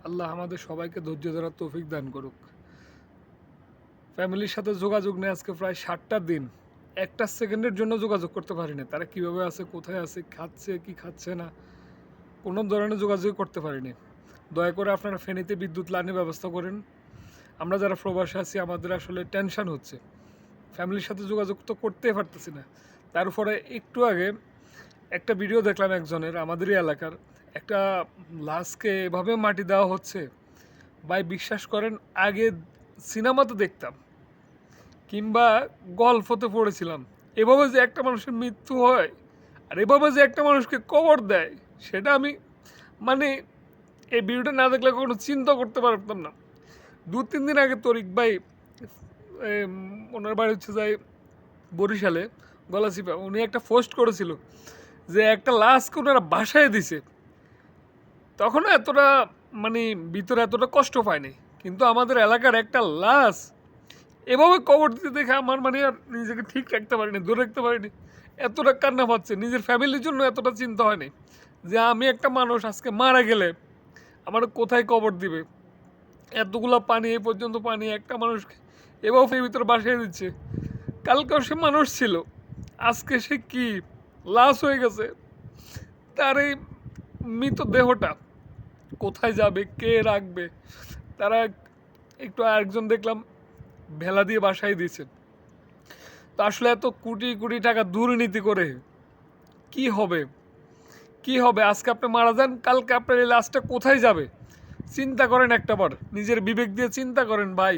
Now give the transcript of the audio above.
আল্লাহ আমাদের সবাইকে ধৈর্য ধরার তৌফিক দান করুক। ফ্যামিলির সাথে যোগাযোগ নেই আজকে প্রায় 7টা দিন। একটা সেকেন্ডের জন্য যোগাযোগ করতে পারি না। তারা কিভাবে আছে, কোথায় আছে, খাচ্ছে কি খাচ্ছে না, কোনো ধরনের যোগাযোগ করতে পারিনি। দয়া করে আপনারা ফেনীতে বিদ্যুৎ লাইনের ব্যবস্থা করেন। আমরা যারা প্রবাসে আছি আমাদের আসলে টেনশন হচ্ছে, ফ্যামিলির সাথে যোগাযোগ তো করতেই পারতেছি না। তার উপরে একটু আগে একটা ভিডিও দেখলাম একজনের, আমাদেরই এলাকার একটা লাশকে এভাবে মাটি দেওয়া হচ্ছে। ভাই বিশ্বাস করেন, আগে সিনেমাতে দেখতাম কিংবা গল্পতে পড়েছিলাম, এভাবে যে একটা মানুষের মৃত্যু হয় আর এভাবে যে একটা মানুষকে কবর দেয়, সেটা আমি মানে এই ভিডিওটা না দেখলে কখনো চিন্তা করতে পারতাম না। 2-3 দিন আগে তরিক ভাই, ওনার বাড়ি হচ্ছে যাই বরিশালে গলাচিপা, উনি একটা পোস্ট করেছিল যে একটা লাশকে ওনারা বাসায় দিছে। তখনও এতটা মানে ভিতরে এতটা কষ্ট পায়নি, কিন্তু আমাদের এলাকার একটা লাশ এভাবে কবর দিতে দেখে আমার মানে আর নিজেকে ঠিক রাখতে পারিনি, দূরে রাখতে পারিনি। এতটা কান্না পাচ্ছে, নিজের ফ্যামিলির জন্য এতটা চিন্তা হয়নি যে আমি একটা মানুষ আজকে মারা গেলে আমার কোথায় কবর দিবে। এতগুলো পানি, এই পর্যন্ত পানি, একটা মানুষকে এভাবে ভিতরে বাসিয়ে দিচ্ছে। কালকেও সে মানুষ ছিল, আজকে সে কি লাশ হয়ে গেছে। তার এই মৃতদেহটা কোথায় যাবে, কে রাখবে। তারা একটু আরেকজন দেখলাম ভেলা দিয়ে বাসায় দিয়েছেন। তো আসলে এত কোটি কোটি টাকা দুর্নীতি করে কি হবে, কি হবে? আজকে আপনি মারা যান, কালকে আপনার এই লাশটা কোথায় যাবে? চিন্তা করেন একটাবার, নিজের বিবেক দিয়ে চিন্তা করেন ভাই।